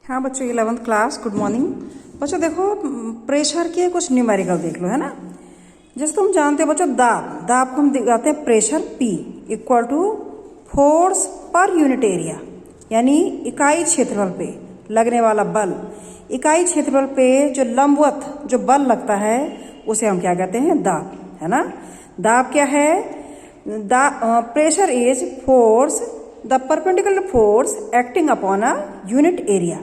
हाँ बच्चों, 11th class, good morning. बच्चों देखो, प्रेशर के कुछ न्यूमेरिकल देख लो, है ना। जैसे तुम जानते हो बच्चों, दाब को हम दिखाते हैं pressure P equal to force per unit area, यानी इकाई क्षेत्रफल पे लगने वाला बल। इकाई क्षेत्रफल पे जो लंबवत जो बल लगता है उसे हम क्या कहते हैं? दाब, है ना। दाब क्या है? Pressure is force the perpendicular force acting upon a unit area.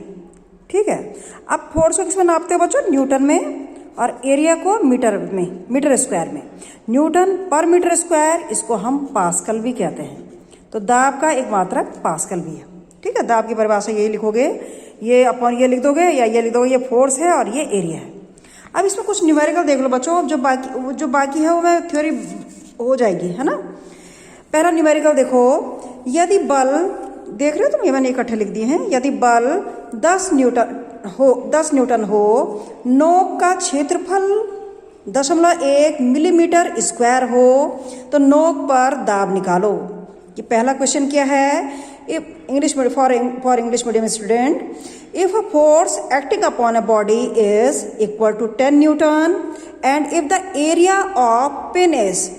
ठीक है। अब फोर्स को किसमें नापते हो बच्चों? न्यूटन में, और एरिया को मीटर में, मीटर स्क्वायर में। न्यूटन पर मीटर स्क्वायर, इसको हम पास्कल भी कहते हैं। तो दाब का एक मात्रक पास्कल भी है। ठीक है। दाब की परिभाषा यही लिखोगे, ये अपॉन ये लिख दोगे, या ये लिख दोगे, ये फोर्स है और ये एरिया है। अब इसमें कुछ न्यूमेरिकल देख लो बच्चों, जो बाकी है वो मैं थ्योरी हो जाएगी, है ना। पहला न्यूमेरिकल देखो, यदि बल, देख रहे हो तुम, ये मैंने इकट्ठे लिख दिए हैं। यदि बल 10 न्यूटन हो, नोक का क्षेत्रफल 0.1 मिलीमीटर स्क्वायर हो, तो नोक पर दाब निकालो। ये पहला क्वेश्चन क्या है? For English medium student, if a force acting upon a body is equal to 10 newton and if the area of pin is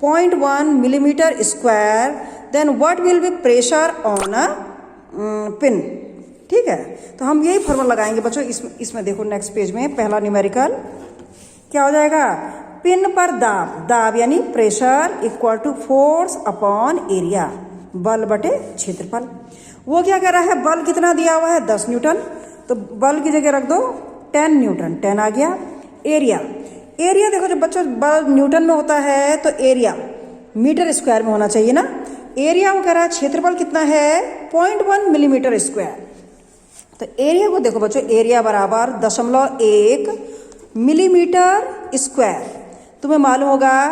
0.1 millimetre square, then what will be pressure on a pin. ठीक है। तो हम यही formula लगाएंगे बच्चों। इसमें देखो, next page में पहला न्यूमेरिकल क्या हो जाएगा? पिन पर दाब यानी pressure equal to force upon area, बल बटे क्षेत्रफल। वो क्या कर रहा है? बल कितना दिया हुआ है? 10 न्यूटन। तो बल की जगह रख दो 10 न्यूटन, 10 आ गया। एरिया देखो, जब बच्चों बल न्यूटन में होता है तो एरिया मीटर स्क्वायर में होना चाहिए ना। एरिया वो कह रहा है क्षेत्रफल कितना है? 0.1 मिलीमीटर स्क्वायर। तो एरिया को देखो बच्चों, एरिया बराबर 0.1 मिलीमीटर स्क्वायर। तुम्हें मालूम होगा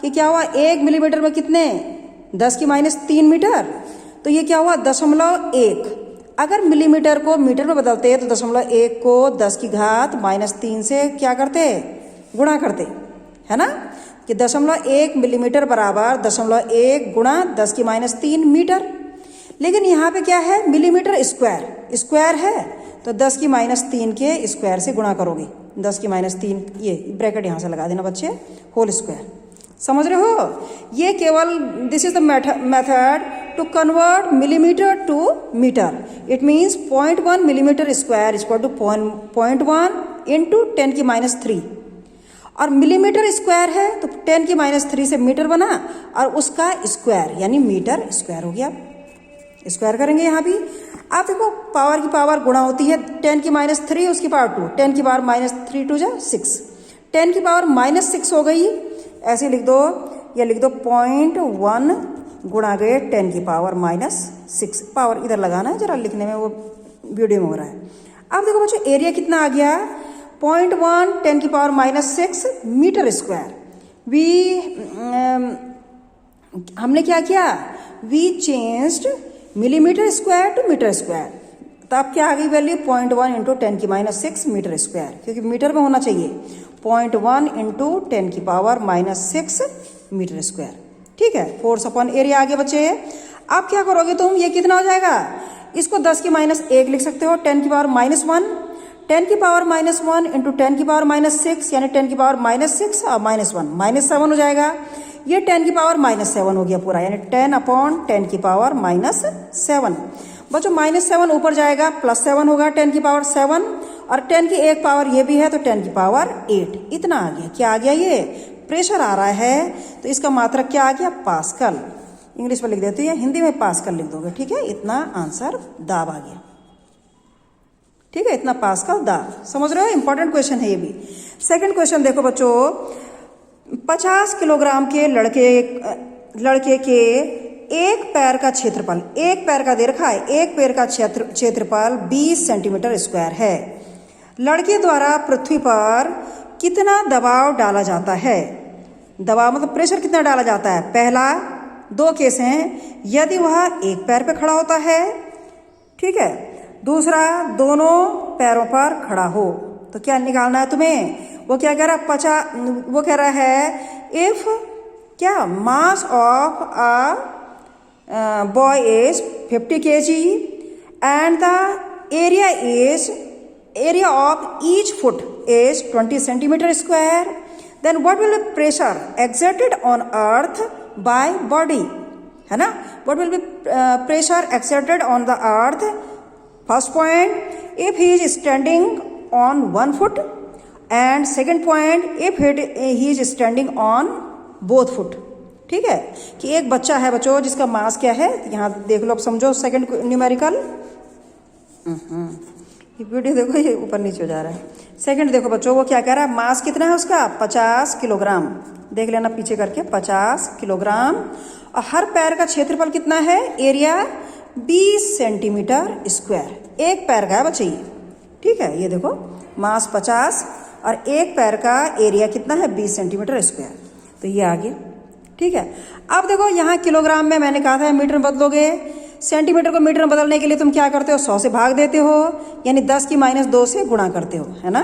कि क्या हुआ, 1 मिलीमीटर में कितने? 10⁻³ मीटर। तो ये क्या हुआ? 0.1। अगर मिलीमीटर को मीटर में बदलते तो 0.1 को 10⁻³ से क्या करते? गुणा करते, है ना। कि 0.1 मिलीमीटर बराबर 0.1 गुणा 10⁻³ मीटर। लेकिन यहाँ पे क्या है? मिलीमीटर स्क्वायर है, तो 10⁻³ के स्क्वायर से गुणा करोगे। 10⁻³, ये ब्रैकेट यहाँ से लगा देना बच्चे, होल स्क्वायर। समझ रहे हो? ये केवल this is the method to convert millimetre to metre. It means 0.1 millimetre square equal to 0.1 into 10⁻³ और मिलीमीटर स्क्वायर है तो 10⁻³ से मीटर बना और उसका स्क्वायर यानी मीटर स्क्वायर हो गया। स्क्वायर करेंगे यहाँ भी। आप देखो, पावर की पावर गुणा होती है, 10⁻³ उसकी पावर 2, 10⁻³ 2 जा 6, 10⁻⁻6 हो गई। ऐसे लिख दो, या लिख दो 0.1 गुणा गए 10⁻⁻6। पावर इधर लगाना है, जरा लिखने में वो वीडियो में हो रहा है। अब देखो बच्चों, एरिया कितना आ गया? 0.1 10⁻⁻6 मीटर स्क्वायर। हमने क्या किया? We changed millimetre square to metre square. तो अब क्या आ गई वैल्यू? 0.1 इंटू 10⁻6 मीटर स्क्वायर, क्योंकि मीटर में होना चाहिए। 0.1 इंटू 10⁻6 मीटर स्क्वायर। ठीक है। फोर्स अपॉन एरिया आ गया बच्चे। अब क्या करोगे तुम? ये कितना हो जाएगा? इसको 10⁻1 लिख सकते हो, 10⁻1, 10⁻1 इंटू 10⁻6 यानी 10⁻6 और -1 -7 हो जाएगा। ये 10⁻7 हो गया पूरा, यानी 10/10⁻7। बच्चों -7 ऊपर जाएगा, +7 होगा 10⁻7, और 10 की एक पावर ये भी है तो 10⁸ इतना आ गया। क्या आ गया? ये प्रेशर आ रहा है। तो इसका मात्रक क्या आ गया? पास्कल। इंग्लिश में लिख देते हैं, हिंदी में पास्कल लिख दोगे। ठीक है। इतना आंसर दाब आ गया। ठीक है, इतना पास्कल दाब। समझ रहे हो? इंपॉर्टेंट क्वेश्चन है ये भी। सेकंड क्वेश्चन देखो बच्चों, 50 किलोग्राम के लड़के के एक पैर का क्षेत्रफल, एक पैर का दे रखा है, एक पैर का क्षेत्रफल 20 सेंटीमीटर स्क्वायर है। लड़के द्वारा पृथ्वी पर कितना दबाव डाला जाता है? दबाव मतलब प्रेशर कितना डाला जाता है? पहला 2 केस हैं, यदि वह एक पैर पे खड़ा होता है, ठीक है। दूसरा, दोनों पैरों पर खड़ा हो। तो क्या निकालना है तुम्हें? वो क्या कह रहा है? वो कह रहा है, इफ क्या mass of a boy is 50 kg and the area of each foot is 20 centimeter square, then what will be pressure exerted on earth by body, है ना? What will be pressure exerted on the earth? First point, if he is standing on 1 foot, and second point, if he is standing on both foot. ठीक है कि एक बच्चा है बच्चों जिसका मास क्या है, यहाँ देख लो, अब समझो सेकंड न्यूमेरिकल। ये वीडियो देखो, ये ऊपर नीचे हो जा रहा है। सेकंड देखो बच्चों, वो क्या कह रहा है, मास कितना है उसका, 50 किलोग्राम। देख लेना पीछे करके, 50 किलोग्राम। और हर पैर का क्षेत्रफल कितना है, एरिया 20 सेंटीमीटर स्क्वायर। एक पैर का है बच्चे ये, ठीक है। ये देखो मास 50 और एक पैर का एरिया कितना है, 20 सेंटीमीटर स्क्वायर। तो ये आ गया, ठीक है। अब देखो यहाँ किलोग्राम में मैंने कहा था मीटर में बदलोगे, सेंटीमीटर को मीटर में बदलने के लिए तुम क्या करते हो, 100 से भाग देते हो, यानी 10 की -2 से गुणा करते हो, है ना।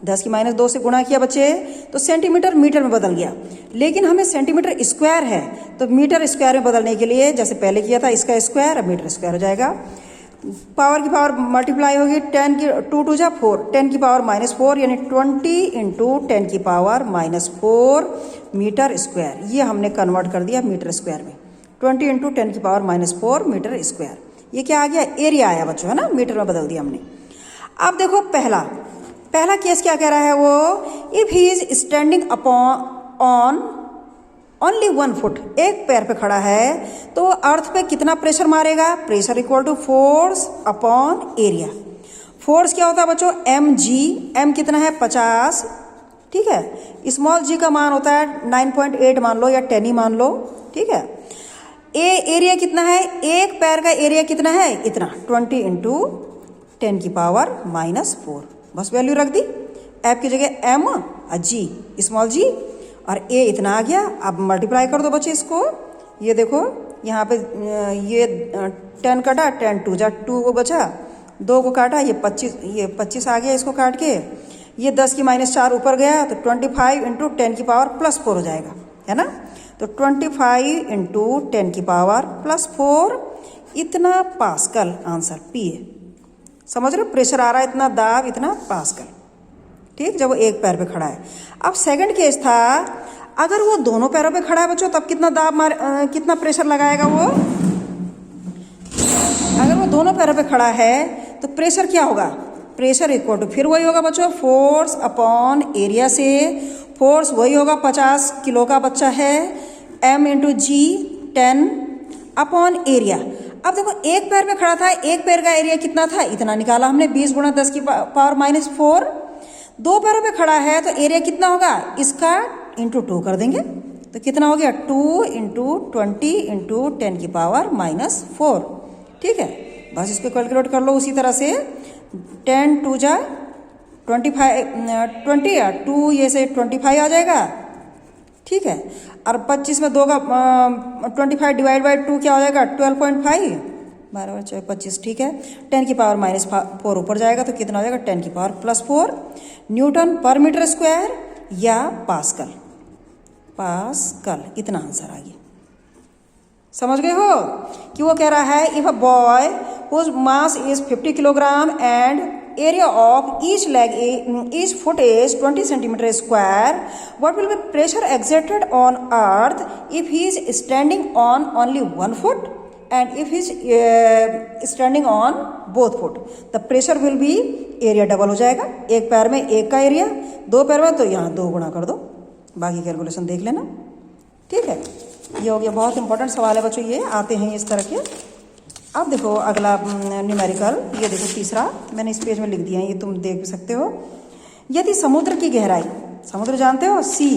10 की -2 से गुणा किया बच्चे, तो सेंटीमीटर मीटर में बदल गया। लेकिन हमें सेंटीमीटर स्क्वायर है, तो मीटर स्क्वायर में बदलने के लिए जैसे पहले किया था, इसका स्क्वायर, अब मीटर स्क्वायर हो जाएगा। पावर की पावर मल्टीप्लाई होगी, 10 की 2 2 जा 4, 10 की पावर -4, यानी 20 × 10 की पावर -4 मीटर स्क्वायर। ये हमने कन्वर्ट कर दिया मीटर स्क्वायर में, 20 × 10 की पावर -4 मीटर स्क्वायर। ये क्या आ गया, एरिया आया बच्चों, है ना, मीटर में बदल दिया हमने। अब देखो पहला केस क्या कह रहा है वो, if he is standing on only 1 foot, एक पैर पे खड़ा है, तो अर्थ पे कितना प्रेशर मारेगा, pressure equal to force upon area. Force क्या होता है बच्चों, mg, m कितना है 50, ठीक है। स्मॉल g का मान होता है 9.8 मान लो, या 10 ही मान लो, ठीक है। एरिया कितना है, एक पैर का एरिया कितना है, इतना, 20 × 10 की पावर -4, बस वैल्यू रख दी। एफ की जगह m और g, स्मॉल g, और a इतना आ गया। अब मल्टीप्लाई कर दो बच्चे इसको, ये देखो यहाँ पे ये 10 कटा, 10 2 जा 2 को बचा, 2 को काटा, ये 25 आ गया, इसको काट के ये 10 की -4 ऊपर गया, तो 25 × 10 की पावर +4 हो जाएगा, है ना। तो 25 × 10 की पावर +4, इतना पास्कल आंसर पी है। समझ रहे हो, प्रेशर आ रहा है इतना, दाब इतना पास्कल, ठीक, जब वो एक पैर पे खड़ा है। अब सेकंड केस था, अगर वो दोनों पैरों पे खड़ा है बच्चों, तब कितना कितना प्रेशर लगाएगा वो, अगर वो दोनों पैरों पे खड़ा है तो प्रेशर क्या होगा, प्रेशर इक्वल टू फिर वही होगा बच्चों, फोर्स अपॉन एरिया से। फोर्स वही होगा, 50 किलो का बच्चा है, m × g 10 अपॉन एरिया। अब देखो एक पैर पे खड़ा था, एक पैर का एरिया कितना था, इतना निकाला हमने, 20 × 10 की पावर -4। दो पैरों पे खड़ा है तो एरिया कितना होगा, इसका × 2 कर देंगे, तो कितना हो गया, 2 × 20 × 10 की पावर -4, ठीक है। बस इसको कैलकुलेट कर लो उसी तरह से, 10 2 जा 25, 20, 2 ये से 25 आ जाएगा, ठीक है। और 25 में 2 का 25 डिवाइड बाई 2 क्या हो जाएगा, 12.5, 12 25, ठीक है। 10 की पावर -4 ऊपर जाएगा, तो कितना हो जाएगा, 10 की power +4 newton per metre square, या पास्कल, इतना आंसर आ गया। समझ गए हो कि वो कह रहा है, if a boy whose mass is 50 kilogram and area of each foot is 20 centimeter square, what will be pressure exerted on earth if he is standing on only 1 foot and if he is standing on both foot? The pressure will be, area double हो जाएगा, एक पैर में एक का area, दो पैर में तो यहाँ 2 गुणा कर दो, बाकी कैलकुलेशन देख लेना, ठीक है। ये हो गया, बहुत इंपॉर्टेंट सवाल है बच्चों, ये आते हैं इस तरह के। अब देखो अगला न्यूमेरिकल, ये देखो तीसरा, मैंने इस पेज में लिख दिया है, ये तुम देख सकते हो। यदि समुद्र की गहराई, समुद्र जानते हो, सी,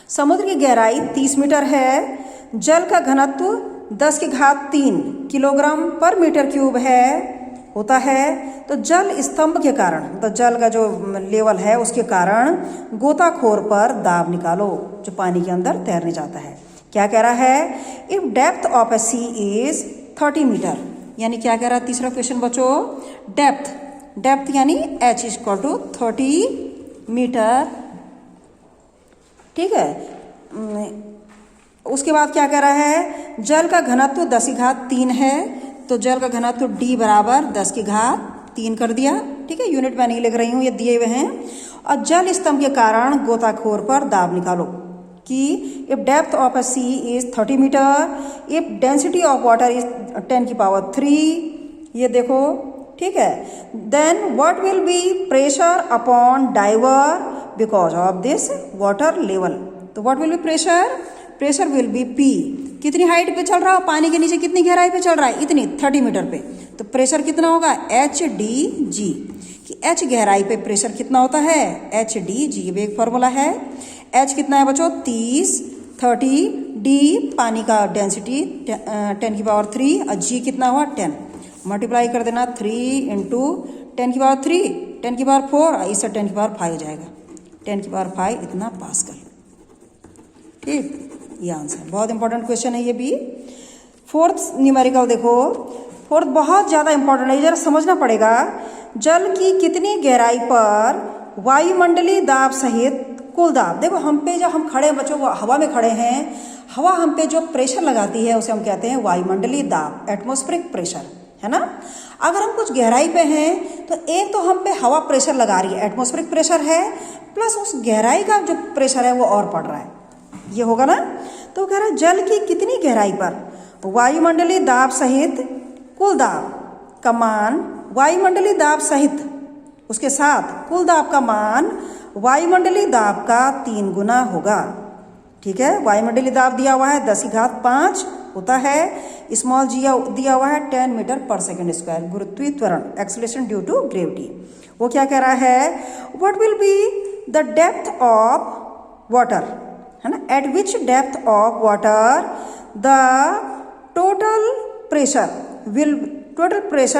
समुद्र की गहराई 30 मीटर है, जल का घनत्व 10⁻³ किलोग्राम पर मीटर क्यूब होता है, तो जल स्तंभ के कारण, तो जल का जो लेवल है उसके कारण गोताखोर पर दाब निकालो, जो पानी के अंदर तैरने जाता है। क्या कह रहा है, if depth of a sea is 30 metre, यानी क्या कह रहा है तीसरा क्वेश्चन बच्चों, डेप्थ यानी h = 30 मीटर, ठीक है। उसके बाद क्या कह रहा है, जल का घनत्व 10⁻³ है, तो जल का घनत्व D बराबर 10 की घात 3 कर दिया। ठीक है, यूनिट मैं नहीं लिख रही हूँ, ये दिए हुए हैं। और जल स्तंभ के कारण गोताखोर पर दाब निकालो कि if depth of a sea is 30 meter, if density of water is 10 की पावर 3, ये देखो। ठीक है, then what will be pressure upon diver because of this water level. तो what will be pressure, pressure will be P। कितनी height पे चल रहा है, पानी के नीचे कितनी गहराई पे चल रहा है, इतनी 30 मीटर पे। तो प्रेशर कितना होगा HDG, कि H गहराई पे प्रेशर कितना होता है HDG। ये एक फॉर्मूला है। H कितना है बच्चों 30, 30, D पानी का डेंसिटी 10 की पावर 3 और G कितना हुआ 10। मल्टीप्लाई कर देना 3 इंटू 10 की पावर 3, 10 की पावर 4 और इससे 10 की पावर 5 हो जाएगा। 10 की पावर 5 इतना पास्कल। ठीक, ये आंसर। बहुत इंपॉर्टेंट क्वेश्चन है ये भी। फोर्थ न्यूमेरिकल देखो, फोर्थ बहुत ज़्यादा इंपॉर्टेंट है, जरा समझना पड़ेगा। जल की कितनी गहराई पर वायुमंडलीय दाब सहित कुल दाब, देखो हम पे जब हम खड़े बच्चों हवा में खड़े हैं, हवा हम पे जो प्रेशर लगाती है उसे हम कहते हैं वायुमंडलीय दाब, एटमॉस्फेरिक प्रेशर, है ना। अगर हम कुछ गहराई पे हैं तो एक तो हम पे हवा प्रेशर लगा रही है, एटमॉस्फेरिक प्रेशर है, प्लस उस गहराई का जो प्रेशर है वो और पड़ रहा है, ये होगा ना। तो कह रहा है जल की कितनी गहराई पर वायुमंडलीय दाब सहित कुल दाब का मान, वायुमंडलीय दाब सहित उसके साथ कुल दाब का मान वायुमंडलीय दाब का 3 गुना होगा। ठीक है, वायुमंडलीय दाब दिया हुआ है 10 की घात 5 होता है, स्मॉल जी दिया हुआ है 10 मीटर पर सेकेंड स्क्वायर, गुरुत्वीय त्वरण एक्सेलरेशन ड्यू टू ग्रेविटी। वो क्या कह रहा है, what will be the depth of water, है ना, at which depth of water the total pressure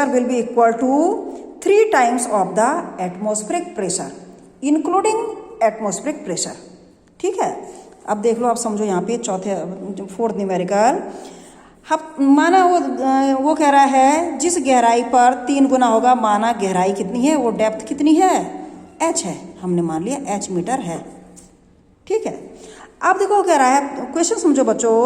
will be equal to 3 times of the atmospheric pressure including atmospheric pressure. ठीक है, अब देख लो, आप समझो यहाँ पे फोर्थ न्यूमेरिकल। माना वो कह रहा है जिस गहराई पर 3 गुना होगा, माना गहराई कितनी है, वो डेप्थ कितनी है H है, हमने मान लिया H मीटर है। ठीक है, अब देखो कह रहा है, क्वेश्चन समझो बच्चों,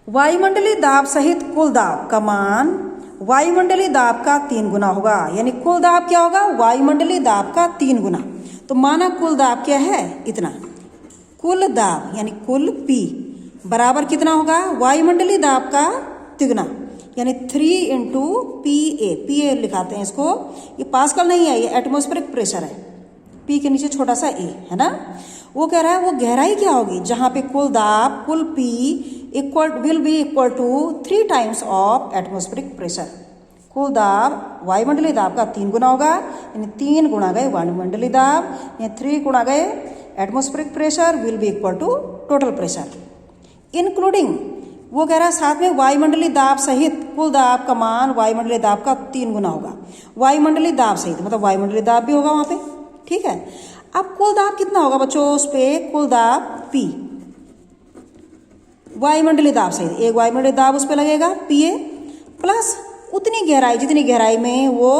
वायुमंडलीय दाब सहित कुल दाब का मान वायुमंडलीय दाब का 3 गुना होगा, यानी कुल दाब क्या होगा वायुमंडलीय दाब का 3 गुना। तो माना कुल दाब क्या है इतना, कुल दाब यानी कुल P बराबर कितना होगा वायुमंडलीय दाब का तिगुना, यानी 3 इंटू PA लिखाते हैं इसको, ये पास्कल नहीं है, ये एटमॉस्फेरिक प्रेशर है, P के नीचे छोटा सा A, है ना। वो कह रहा है वो गहराई क्या होगी जहाँ पे कुल दाब कुल P will be equal to 3 times of atmospheric pressure. कुल दाब वायुमंडलीय दाब का 3 गुना होगा, यानी 3 गुणा गए वायुमंडलीय दाब, यानी 3 गुणा गए atmospheric pressure will be equal to total pressure including. वो कह रहा है साथ में वायुमंडलीय दाब सहित कुल दाब का मान वायुमंडलीय दाब का 3 गुना होगा। वायुमंडलीय दाब सहित मतलब वायुमंडलीय दाब भी होगा वहाँ पे। ठीक है, अब कुल दाब कितना होगा बच्चों, उस पर कुल दाब P वायुमंडलीय दाब सहित, एक वायुमंडलीय दाब उस पर लगेगा PA प्लस उतनी गहराई जितनी गहराई में वो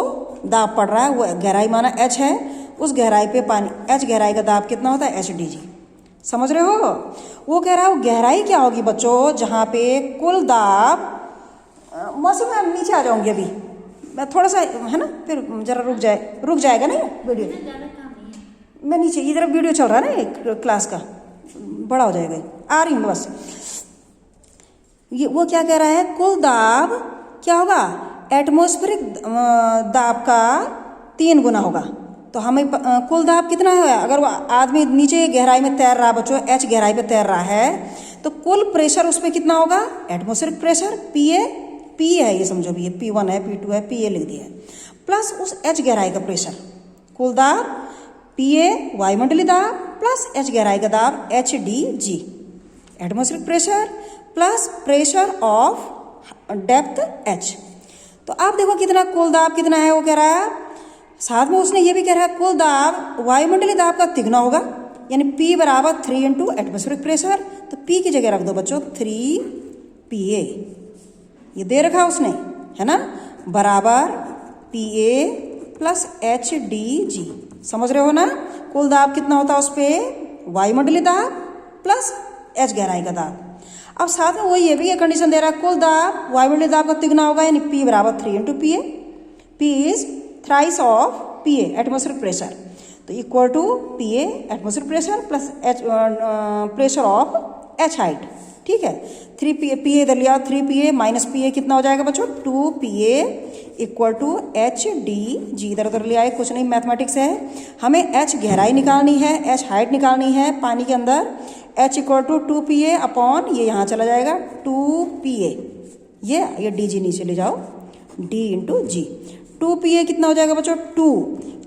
दाब पड़ रहा है, वो गहराई माना H है, उस गहराई पे पानी H गहराई का दाब कितना होता है HDG। समझ रहे हो। वो कह रहा है वो गहराई क्या होगी बच्चों जहाँ पे कुल दाब, मौसम में नीचे आ जाऊंगी अभी मैं थोड़ा सा, है ना, फिर जरा रुक जाएगा नहीं वीडियो, मैं नीचे इधर वीडियो चल रहा है ना एक क्लास का, बड़ा हो जाएगा, आ रही हूँ बस। ये वो क्या कह रहा है, कुल दाब क्या होगा एटमॉस्फेरिक दाब का 3 गुना होगा। तो हमें कुल दाब कितना है, अगर वो आदमी नीचे गहराई में तैर रहा बच्चों, H गहराई पे तैर रहा है, तो कुल प्रेशर उस पर कितना होगा एटमॉस्फेरिक प्रेशर P है, ये समझो भी, P1 है P2 है PA लिख दिया है, प्लस उस H गहराई का प्रेशर, कुल दाब PA वायुमंडलीय दाब प्लस H गहराई का दाब HDG atmospheric pressure plus pressure of depth H। तो आप देखो कितना कुल दाब कितना है, वो कह रहा है साथ में उसने ये भी कह रहा है कुल दाब वायुमंडलीय दाब का तिगुना होगा, यानी P बराबर 3 इंटू एटमॉस्फेरिक प्रेशर। तो P की जगह रख दो बच्चों 3PA, ये दे रखा उसने, है ना, बराबर PA प्लस HDG। समझ रहे हो ना, कुल दाब कितना होता है उस पर वायुमंडलीय दाब प्लस H गहराई का दाब। अब साथ में वही ये भी ये कंडीशन दे रहा है, कुल दाब वायुमंडलीय दाब का तिगुना होगा, यानी P बराबर 3 into P A. P is thrice of P A atmospheric pressure, तो equal to P A atmospheric pressure plus H pressure of H height. ठीक है, 3 पी ए इधर लिया, 3 P A minus P A कितना हो जाएगा बच्चों, 2 P A equal to H D G. इधर उधर लिया है, कुछ नहीं, मैथमेटिक्स है। हमें एच गहराई निकालनी है, एच हाइट निकालनी है पानी के अंदर। H equal to 2 P A upon ये यहाँ चला जाएगा 2 पी ए, ये डी जी नीचे ले जाओ, d into g. 2 P A कितना हो जाएगा बच्चों, 2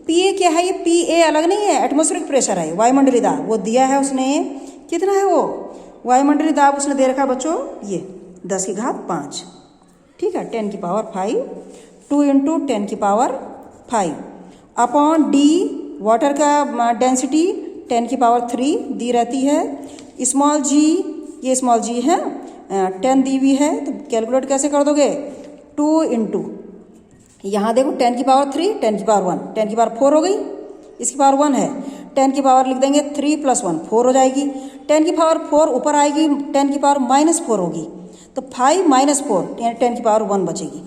पी ए क्या है, ये पी ए अलग नहीं है, एटमोस्फेरिक प्रेशर है, वायुमंडलीय दाब वो दिया है उसने, कितना है वो वायुमंडलीय दाब उसने दे रखा है बच्चों, ये 10 की घात 5। ठीक है, 10 की पावर 5, 2 इंटू 10 की पावर 5 अपॉन डी, वाटर का डेंसिटी 10 की पावर 3 दी रहती है। स्मॉल जी, ये स्मॉल जी है, 10 दी हुई है, तो कैलकुलेट कैसे कर दोगे, 2 इंटू यहाँ देखो 10 की पावर 3, 10 की पावर 1, 10 की पावर 4 हो गई, इसकी पावर 1 है, 10 की पावर लिख देंगे 3 प्लस 1 4 हो जाएगी, 10 की पावर 4 ऊपर आएगी, 10 की पावर माइनस 4 होगी, तो 5 माइनस 4 यानी 10 की पावर 1 बचेगी,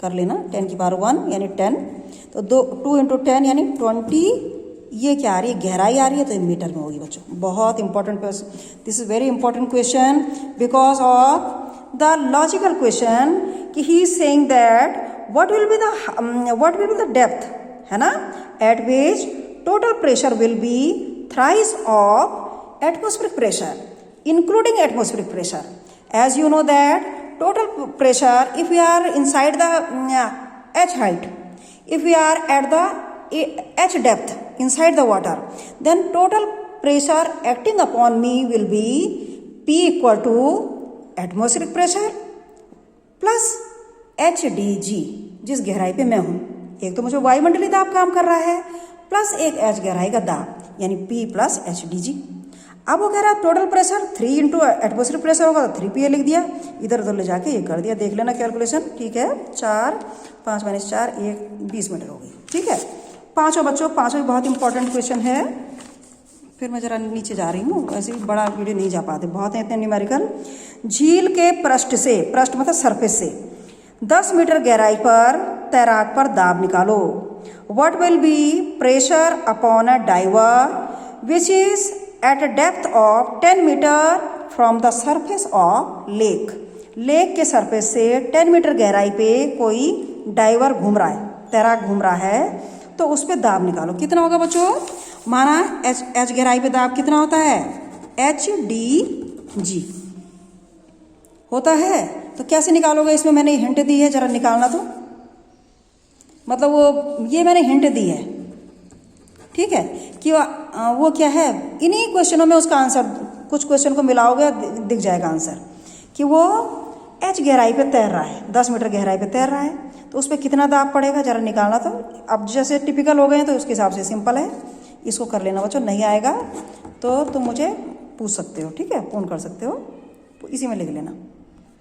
कर लेना, 10 की पावर 1 यानी 10, तो 2 इंटू 10 यानी 20। ये क्या आ रही है, गहराई आ रही है, तो ये मीटर में होगी बच्चों। बहुत important question, this is very important question because of the logical question कि he is saying that what will be the depth, है ना, at which total pressure will be thrice of atmospheric pressure including atmospheric pressure. As you know that total pressure, if we are inside the h height, if we are at the h depth inside the water, then total pressure acting upon me will be P equal to atmospheric pressure plus H D जी, जिस गहराई पे मैं हूँ। एक तो मुझे वायुमंडलीय दाब काम कर रहा है प्लस एक एच गहराई का दाब, यानी पी प्लस एच डी जी। अब वो कह रहा है total pressure 3 into atmospheric pressure होगा, तो 3 पी ए लिख दिया, इधर उधर ले जाके ये कर दिया, देख लेना कैलकुलेशन। ठीक है, 4 5 माइनस 4 1 20 मीटर हो गई। ठीक है, पाँचों बच्चों, पाँचों बहुत इंपॉर्टेंट क्वेश्चन है। फिर मैं जरा नीचे जा रही हूँ, ऐसे भी बड़ा वीडियो नहीं जा पाते, बहुत है इतने न्यूमेरिकल। झील के पृष्ठ से, पृष्ठ मतलब सरफेस से 10 मीटर गहराई पर तैराक पर दाब निकालो। What will be pressure upon a diver which is at a depth of 10 metre from the surface of lake. Lake के सरफेस से 10 मीटर गहराई पे कोई डाइवर घूम रहा है, तैराक घूम रहा है, तो उस पर दाब निकालो। कितना होगा बच्चों, माना एच गहराई पे दाब कितना होता है, एच डी जी होता है। तो कैसे निकालोगे, इसमें मैंने हिंट दी है, जरा निकालना तो, मतलब वो ये मैंने हिंट दी है। ठीक है, कि वो क्या है, इन्हीं क्वेश्चनों में उसका आंसर, कुछ क्वेश्चन को मिलाओगे दिख जाएगा आंसर, कि वो एच गहराई पे तैर रहा है, 10 मीटर गहराई पे तैर रहा है, तो उस पर कितना दाब पड़ेगा, जरा निकालना तो। अब जैसे टिपिकल हो गए हैं तो उसके हिसाब से सिंपल है, इसको कर लेना बच्चों। नहीं आएगा तो तुम मुझे पूछ सकते हो, ठीक है, फोन कर सकते हो, इसी में लिख लेना।